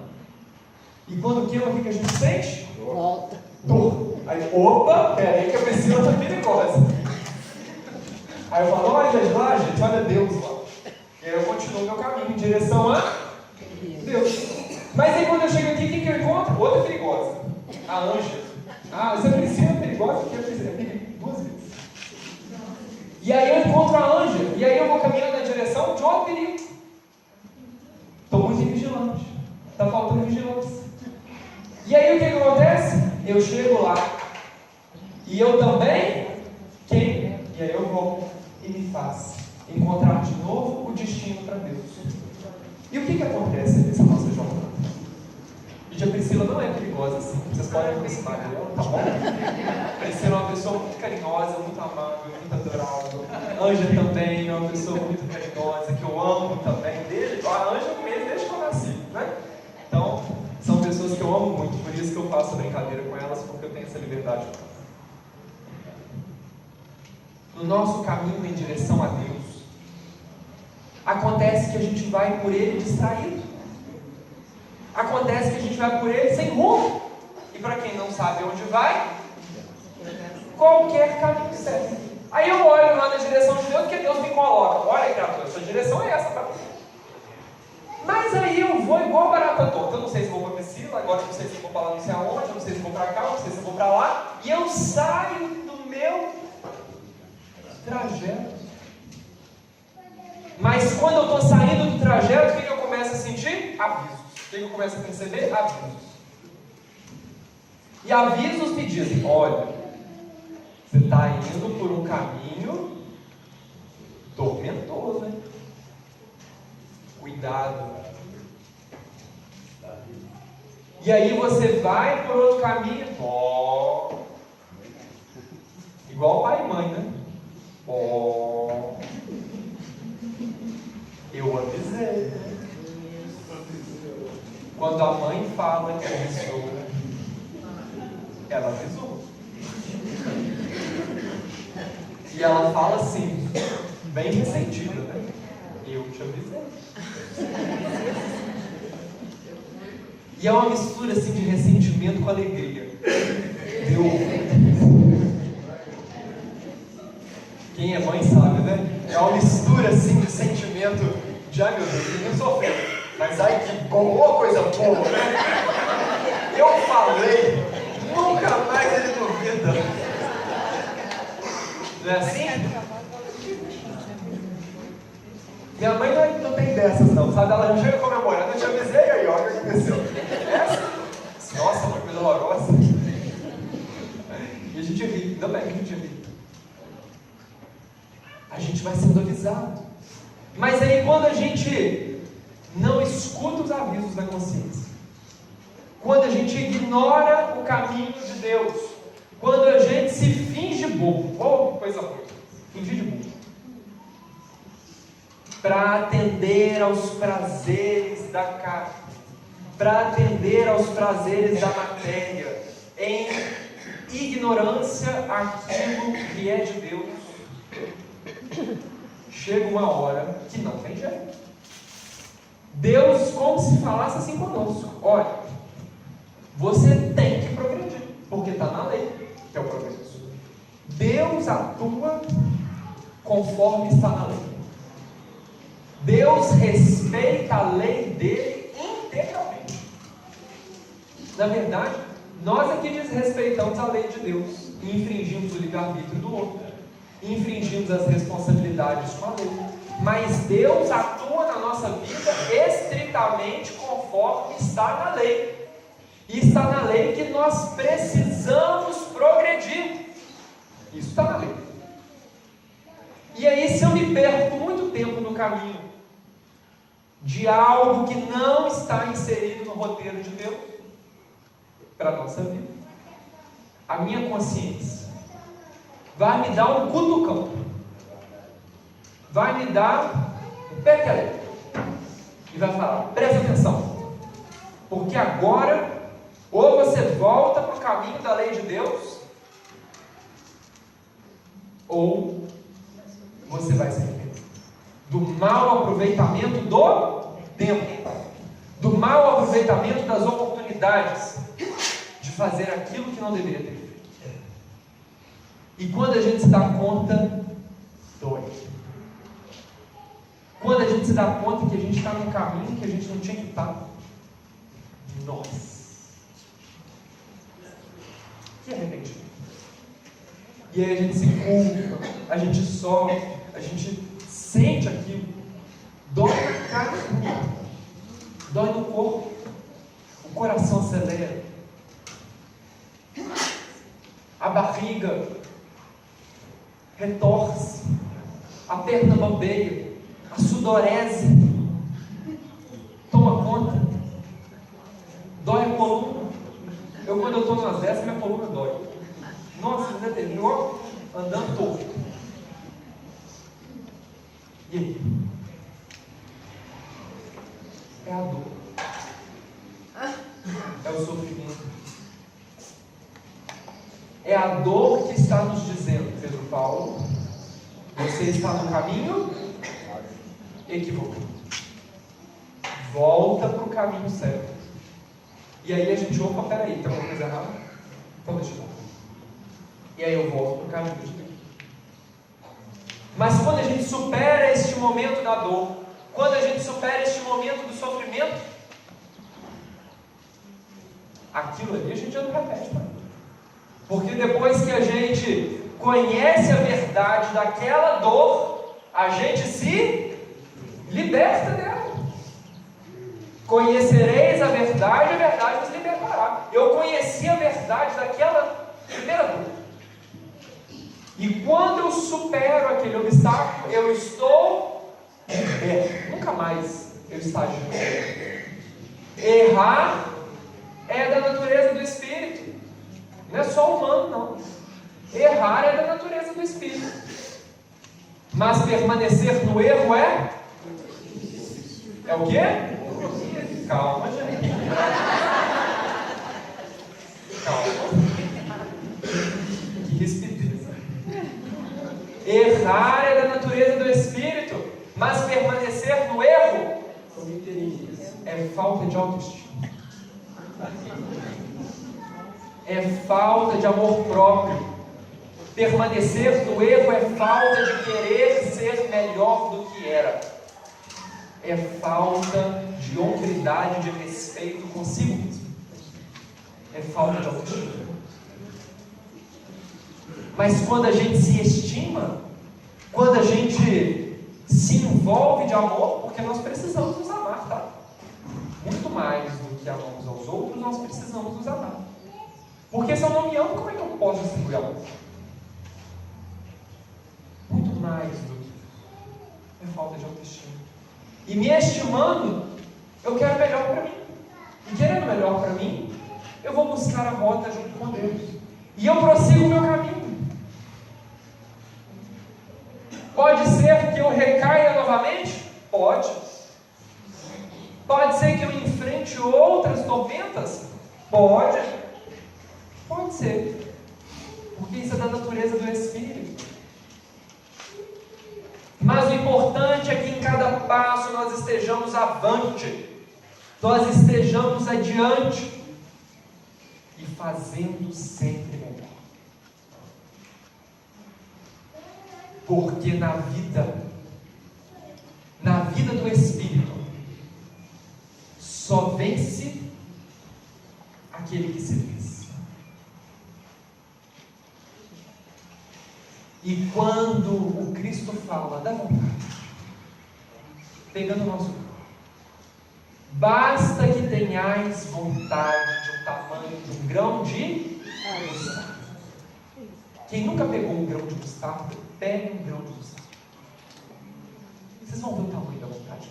E quando queima, o que a gente sente? Volta. Dor. Aí, opa, peraí que a Priscila está perigosa. Aí eu falo, olha lá, gente, olha Deus lá. E aí eu continuo meu caminho em direção a Deus. Mas aí quando eu chego aqui, quem que eu encontro? Outra perigosa. A Ângela. Ah, essa Priscila é perigosa porque a Priscila é perigosa duas vezes. E aí eu encontro a Ângela. E aí eu vou caminhando na direção de outro perigo. Estou muito invigilante. Está faltando vigilância. E aí o que acontece? Eu chego lá. E eu também queimo. E aí eu vou e me faço encontrar de novo o destino para Deus. E o que acontece nessa nossa jornada? Gente, a Priscila não é perigosa assim. Vocês podem aproximar dela, tá bom? A Priscila é uma pessoa muito carinhosa, muito amável, muito adorável. Ângela também é uma pessoa muito carinhosa, que eu amo também. A Ângela mesmo desde que eu nasci, né? Então, são pessoas que eu amo muito, por isso que eu faço a brincadeira com elas, porque eu tenho essa liberdade. No nosso caminho em direção a Deus, acontece que a gente vai por Ele distraído. Acontece que a gente vai por Ele sem rumo. E para quem não sabe onde vai, qualquer caminho serve. Aí eu olho lá na direção de Deus, porque Deus me coloca. Olha, criatura, sua direção é essa, tá? Mas aí eu vou igual barata tonta. Eu não sei se vou para Priscila, agora eu não sei se vou para lá não sei aonde, eu não sei se vou para cá, eu não sei se vou para lá. E eu saio do meu trajeto. Mas quando eu estou saindo do trajeto, o que eu começo a sentir? Avisos. O que eu começo a perceber? Avisos. E avisos me dizem: olha, você está indo por um caminho tormentoso, hein? Cuidado. E aí você vai por outro caminho, igual pai e mãe, né? Eu avisei. Quando a mãe fala que avisou, ela avisou. E ela fala assim, bem ressentida, né? Eu te avisei. E é uma mistura assim de ressentimento com alegria. Quem é mãe sabe, né? É uma mistura assim de sentimento de, ai meu Deus, eu não sofrendo. Mas ai que boa, coisa boa, né? Eu falei, nunca mais ele duvida. Não é assim? Minha mãe não tem dessas não, sabe? Ela já chega comemorando, eu te avisei aí, ó, o que aconteceu. Essa? Nossa, uma coisa horrorosa. E a gente ri, ainda bem que a gente ri. A gente vai sendo avisado. Mas aí quando a gente não escuta os avisos da consciência, quando a gente ignora o caminho de Deus, quando a gente se finge bobo, coisa boa, fingir de bobo, para atender aos prazeres da carne, para atender aos prazeres da matéria, em ignorância àquilo que é de Deus, chega uma hora que não tem jeito. Deus, como se falasse assim conosco: olha, você tem que progredir, porque está na lei, que é o progresso. Deus atua conforme está na lei. Deus respeita a lei dele integralmente. Na verdade, nós aqui desrespeitamos a lei de Deus e infringimos o livre-arbítrio do outro, infringimos as responsabilidades com a lei. Mas Deus atua na nossa vida estritamente conforme está na lei. E está na lei que nós precisamos progredir. Isso está na lei. E aí, se eu me perco muito tempo no caminho de algo que não está inserido no roteiro de Deus para a nossa vida, a minha consciência vai me dar um cutucão, vai me dar um pé e vai falar: presta atenção, porque agora ou você volta para o caminho da lei de Deus, ou você vai se arrepender do mau aproveitamento do tempo, do mau aproveitamento das oportunidades de fazer aquilo que não deveria ter feito. E quando a gente se dá conta, dói. Quando a gente se dá conta que a gente está num caminho que a gente não tinha que estar, nossa, que arrependimento. E aí a gente se culpa, a gente sofre, a gente sente aquilo, dói na carne, dói no corpo, o coração acelera, a barriga retorce, a perna bambeia, a sudorese toma conta, dói a coluna. Quando eu estou nas dessas, minha coluna dói. Nossa, você terminou andando torto. E aí? É a dor. É o sofrimento. É a dor que está nos dizendo, Pedro Paulo, você está no caminho equivocado. Volta para o caminho certo. E aí a gente, opa, peraí, tem alguma coisa errada? Então deixa eu voltar. E aí eu volto para o caminho de Deus. Mas quando a gente supera este momento da dor, quando a gente supera este momento do sofrimento, aquilo ali a gente já não repete mais. Porque depois que a gente conhece a verdade daquela dor, a gente se liberta dela. Conhecereis a verdade vos libertará. Eu conheci a verdade daquela primeira dor. E quando eu supero aquele obstáculo, eu estou liberto. Nunca mais eu estagio. Errar é da natureza do Espírito. Não é só humano, não. Errar é da natureza do Espírito. Mas permanecer no erro é? É o quê? Calma, gente. Calma. Que rispideza. Errar é da natureza do Espírito, mas permanecer no erro é falta de autoestima. É falta de amor próprio. Permanecer no erro é falta de querer ser melhor do que era. É falta de hombridade, de respeito consigo mesmo. É falta de autoestima. Mas quando a gente se estima, quando a gente se envolve de amor, porque nós precisamos nos amar, tá? Muito mais do que amamos aos outros, nós precisamos nos amar. Porque se eu não me amo, como é que eu posso distribuir amor? Muito mais do que é falta de autoestima. E me estimando, eu quero melhor para mim. E querendo melhor para mim, eu vou buscar a rota junto com Deus. E eu prossigo o meu caminho. Pode ser que eu recaia novamente? Pode. Pode ser que eu enfrente outras tormentas? Pode. Pode ser. Porque isso é da natureza do Espírito. Mas o importante é que em cada passo nós estejamos avante, nós estejamos adiante e fazendo sempre melhor. Porque na vida do Espírito, só vence aquele que se vence. E quando o Cristo fala da vontade, pegando o nosso corpo, basta que tenhais vontade de um tamanho de um grão de mostarda. Quem nunca pegou um grão de mostarda, pegue um grão de mostarda. Vocês vão ver o tamanho da vontade.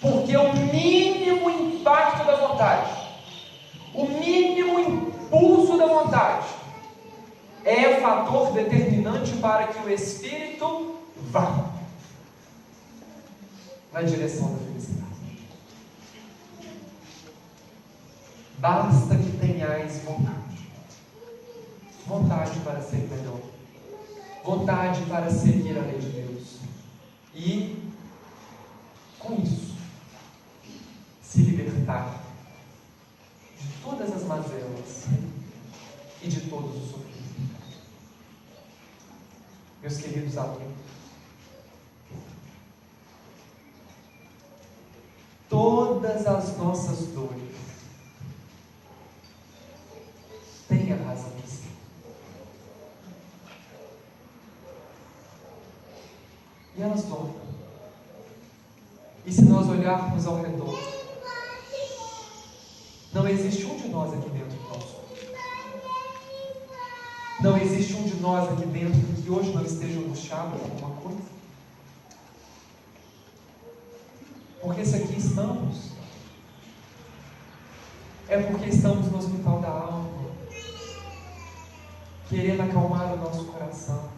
Porque o mínimo impacto da vontade, o mínimo impulso da vontade, é fator determinante para que o Espírito vá na direção da felicidade. Basta que tenhais vontade. Vontade para ser melhor. Vontade para seguir a lei de Deus. E, com isso, se libertar de todas as mazelas e de todos os sofrimentos. Meus queridos alunos, todas as nossas dores têm a razão de ser. E elas doem. E se nós olharmos ao redor, não existe um de nós aqui dentro que não sofre. Não existe um de nós aqui dentro que hoje não esteja angustiado com alguma coisa. Porque se aqui estamos, é porque estamos no hospital da alma, querendo acalmar o nosso coração.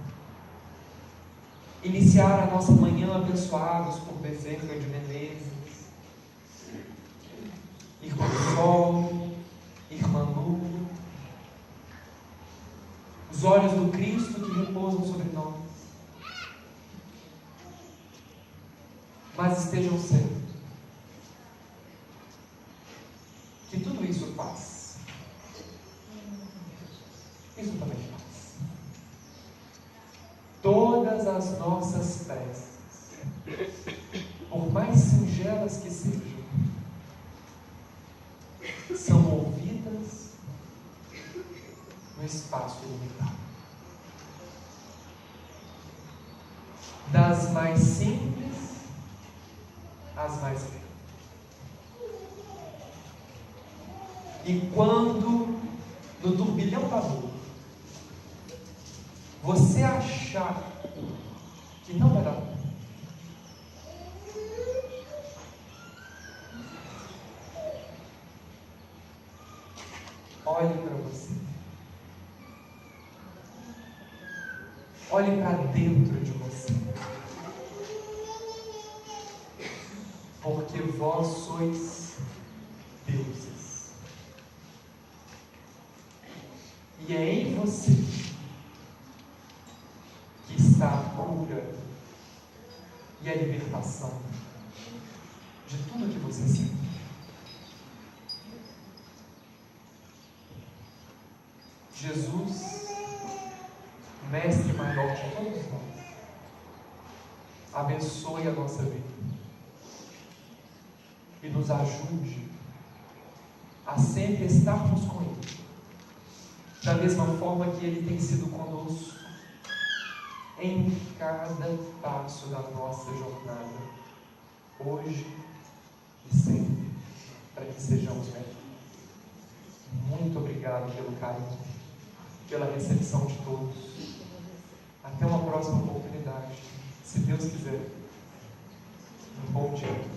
iniciar a nossa manhã abençoados por Bezerra de Menezes, Irmã Sol, Irmã Lu, os olhos do Cristo que repousam sobre nós. Mas estejam certos que tudo isso passa. Isso também passa. Todas as nossas preces, por mais singelas que sejam, são ouvidas no espaço limitado. Das mais simples às mais grandes. E quando, no turbilhão da dor, você achar que não vai dar bom, olhe para você. Olhe para dentro de você. Porque vós sois deuses. E é em você que está a cura e a libertação de tudo que você sente. Jesus, Mestre maior de todos nós, abençoe a nossa vida e nos ajude a sempre estarmos com Ele, da mesma forma que Ele tem sido conosco em cada passo da nossa jornada, hoje e sempre, para que sejamos melhores. Muito obrigado pelo carinho, pela recepção de todos. Até uma próxima oportunidade, se Deus quiser. Um bom dia.